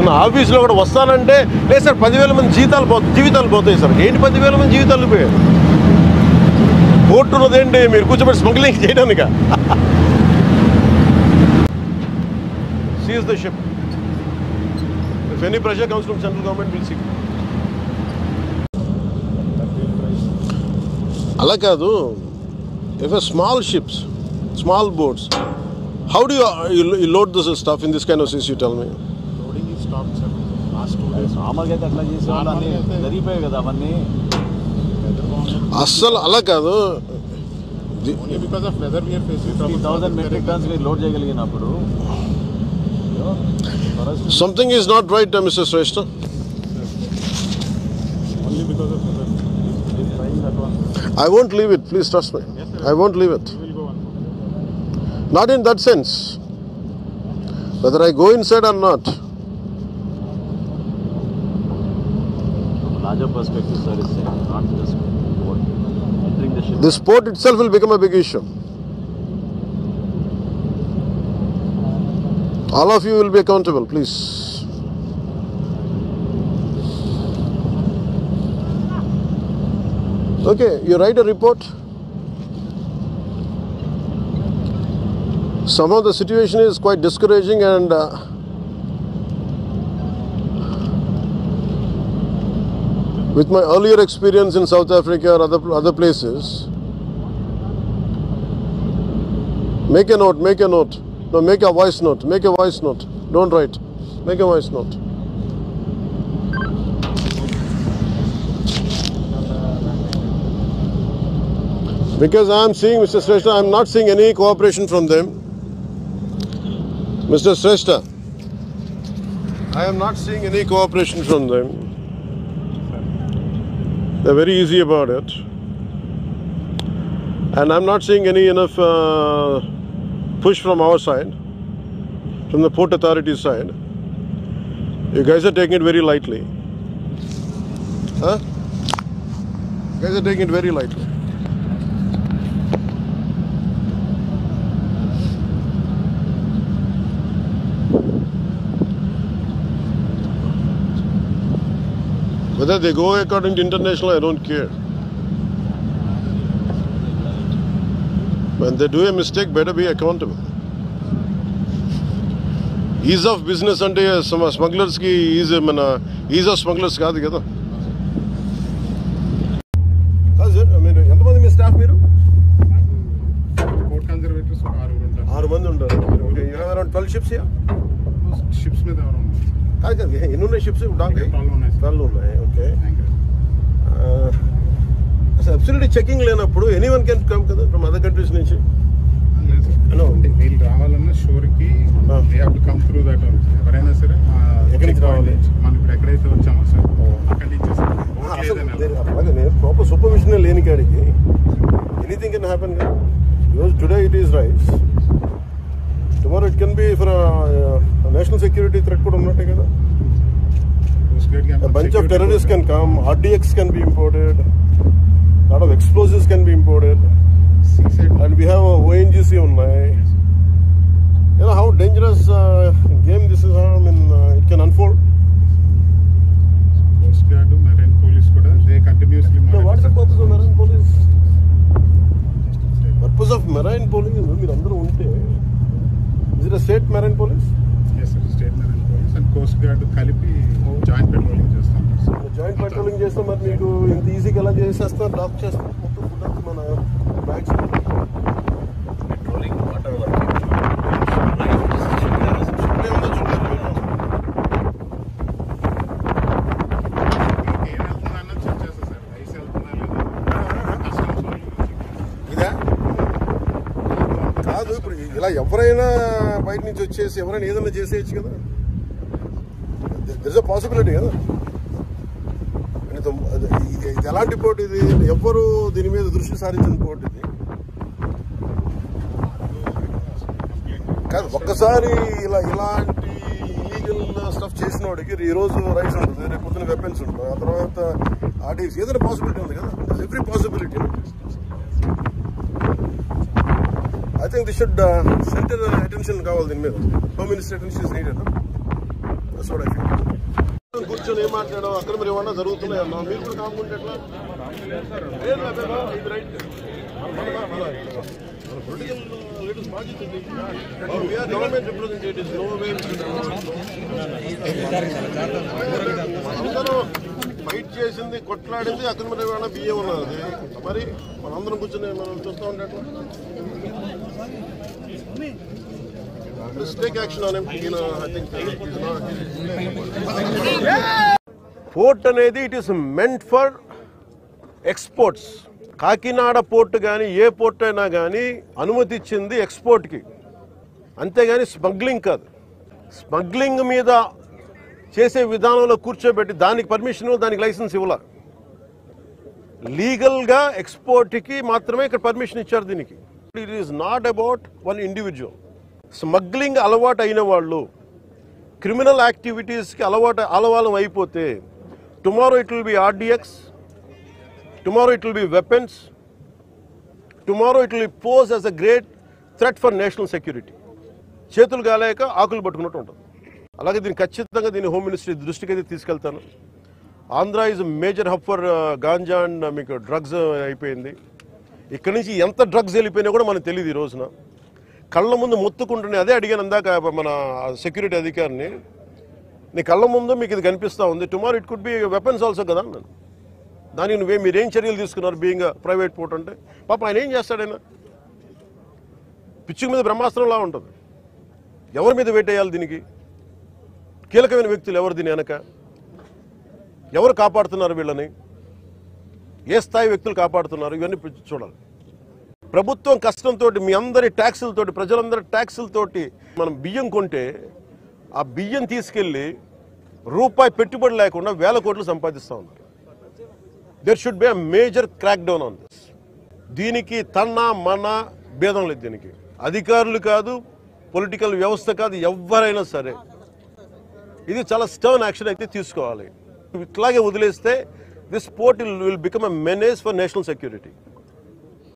నేను ఆఫీస్లో కూడా వస్తానంటే లేదు సార్ 10,000 మంది జీవితాలు పోతాయి సార్. ఏంటి 10,000 మంది జీవితాలు పోయాయి? పోర్టు ఉన్నదేంటి మీరు కూర్చోబెట్టి స్మగ్లింగ్ చేయడానిక? Seize the ship. If any pressure comes from central government will see. అలా కాదు. If a small ships, small boats, how do you load this stuff in this kind of seas, you tell me? Loading is stopped, sir. Last 2 days. నార్మల్గా అయితే అట్లా చేసేవాళ్ళు అన్నీ జరిగిపోయాయి కదా అవన్నీ. అస్సలు అలా కాదు. Only because of weather we are facing 50,000 metric tons మీరు load చేయగలిగినప్పుడు something is not right, Mr. Shrestha. Only because of weather. I won't leave it, please trust me. Yes, I won't leave it. Not in that sense. Whether I go inside or not. From a larger perspective, sir, is not just port. Entering the ship. This port itself will become a big issue. All of you will be accountable, please. Okay, you write a report. Somehow the situation is quite discouraging, and with my earlier experience in South Africa or other places, make a note. No, make a voice note. Don't write. Make a voice note. Because I am seeing, Mr. Shrestha, I am not seeing any cooperation from them. Mr. Shrestha, I am not seeing any cooperation from them. They're very easy about it. And I'm not seeing any enough push from our side, from the Port Authority side. You guys are taking it very lightly. Huh? You guys are taking it very lightly. Whether they go according to international, I don't care. When they do a mistake, better be accountable. Ease of business ante smugglers ki ease of smugglers kaadu kada. ఎంతమంది మీ staff మీరు? Port conservators 6 మంది ఉంటారు. Okay, you have around 12 ships here? Ships మీద ఎవరు కాదు ఎన్ని ఉన్నాయి ships? 12 ఉన్నాయి. ఓకే. అసలు అబ్సల్యూట్లీ చెకింగ్ లేనప్పుడు ఎనీవన్ కెన్ కమ్ కదా ఫ్రమ్ అదర్ కంట్రీస్ నుంచి? వీళ్ళు రావాలన్నా షోర్కి కమ్ త్రూ దట్. ఎవరైనా సరే ఎక్కడి నుంచి రావాలి? మనం ఇప్పుడు ఎక్కడైతే వచ్చామో సార్ అక్కడి నుంచి అలాగే నేను ప్రాపర్ సూపర్విజన్ లేని కాడికి ఎనీథింగ్ కెన్ హ్యాపెన్ కదా. ఈరోజు today it is rice, tomorrow it can be for national security threat కూడా ఉన్నట్టే కదా. A bunch of terrorists can come, RDX can be imported, a lot of explosives can be imported, and we have a ONGC unnai. You know how dangerous game this is. I mean, it can unfold. Coast Guard, Marine Police kuda they continuously monitor. So what's the purpose of Marine Police? Purpose of Marine Police మీరు అందరూ ఉంటే, is it a state Marine Police? Yes sir, state Marine Police and Coast Guard కలిపి joint patrolling చేస్తాం. Joint patrolling చేస్తాం. మరి మీకు ఇంత ఈజీగా ఎలా చేసేస్తారు? డాక్ చేస్తారు మొత్తం ఫుడ్ మన బ్యాగ్స్. పెట్రోలింగ్ వాటర్ ఇదా కాదు. ఇప్పుడు ఇలా ఎవరైనా బయట నుంచి వచ్చేసి ఎవరైనా ఏదైనా చేసేయచ్చు కదా. There is a possibility కదా. ఇది ఎలాంటి పోటీ? ఇది ఎవ్వరు దీని మీద దృష్టి సారించిన పోటీ ఇది కాదు. ఒక్కసారి ఇలాంటి ఇలీగల్ స్టఫ్ చేసిన వాడికి ఈ రోజు రైట్స్ ఉంటుంది, రేపు పొద్దున వెపన్స్ ఉంటుంది, ఆ తర్వాత ఆర్టీసీ ఏదైనా పాసిబిలిటీ ఉంది కదా. Every possibility. I think this should centre attention కావాలి దీని మీద. Home minister attention is needed. That's what I feel. కూర్చొని ఏం మాట్లాడడం అక్కడ మీరు ఏమన్నా జరుగుతున్నాయి అన్నా మీరు కూడా కాకుంటే ఎట్లా గవర్నమెంట్ రిప్రజెంటేటివ్స్ అందరూ ఫైట్ చేసింది కొట్లాడింది అక్కడ మరి ఏమైనా బియ్యం ఉన్నది మరి మనందరం కూర్చొని మనం చూస్తూ ఉంటే take action on him I think port అనేది it is meant for exports. Kakinada port కానీ ఏ పోర్ట్ అయినా కానీ అనుమతి ఇచ్చింది ఎక్స్పోర్ట్కి, అంతేగాని స్మగ్లింగ్ కాదు. స్మగ్లింగ్ మీద చేసే విధానంలో కూర్చోబెట్టి దానికి పర్మిషన్ దానికి లైసెన్స్ ఇవ్వాల. లీగల్గా ఎక్స్పోర్ట్కి మాత్రమే ఇక్కడ పర్మిషన్ ఇచ్చారు దీనికి. It is not about one individual. Smuggling అలవాటు అయిన వాళ్ళు క్రిమినల్ యాక్టివిటీస్కి అలవాలం అయిపోతే tomorrow it will be RDX, tomorrow it will be weapons, tomorrow it will pose as a great threat for national security. చేతులు కాలేక ఆకులు పట్టుకున్నట్టు ఉంటుంది. అలాగే దీన్ని ఖచ్చితంగా దీన్ని హోమ్ మినిస్ట్రీ దృష్టికి అయితే తీసుకెళ్తాను. Andhra is major hub for ganja and మీకు డ్రగ్స్ అయిపోయింది. ఇక్కడి నుంచి ఎంత డ్రగ్స్ వెళ్ళిపోయినా కూడా మనకు తెలియదు. ఈ రోజున కళ్ళ ముందు మొత్తుకుంటున్నాయి. అదే అడిగాను అందాక మన సెక్యూరిటీ అధికారిని, నీ కళ్ళ ముందు మీకు ఇది కనిపిస్తూ ఉంది, tomorrow it could be weapons also కదా అన్నాను. దానికి మీరేం చర్యలు తీసుకున్నారు బీయింగ్ ప్రైవేట్ పోర్ట్ అంటే? పాప ఆయన ఏం చేస్తాడైనా పిచ్చుకు మీద బ్రహ్మాస్త్రంలా ఉంటుంది. ఎవరి మీద వెయిట్ వేయాలి? దీనికి కీలకమైన వ్యక్తులు ఎవరు? దీని వెనక ఎవరు కాపాడుతున్నారు వీళ్ళని? ఏ స్థాయి వ్యక్తులు కాపాడుతున్నారు? ఇవన్నీ చూడాలి. ప్రభుత్వం కష్టంతో మీ అందరి ట్యాక్సులతోటి, ప్రజలందరి ట్యాక్సులతోటి మనం బియ్యం కొంటే ఆ బియ్యం తీసుకెళ్ళి రూపాయి పెట్టుబడి లేకుండా వేల కోట్లు సంపాదిస్తూ ఉన్నారు. There should be a major crack down on this. దీనికి తన మన భేదం లేదు. దీనికి అధికారులు కాదు, పొలిటికల్ వ్యవస్థ కాదు, ఎవరైనా సరే ఇది చాలా స్టర్న్ యాక్షన్ అయితే తీసుకోవాలి. ఇట్లాగే వదిలేస్తే this port will become a menace for national security.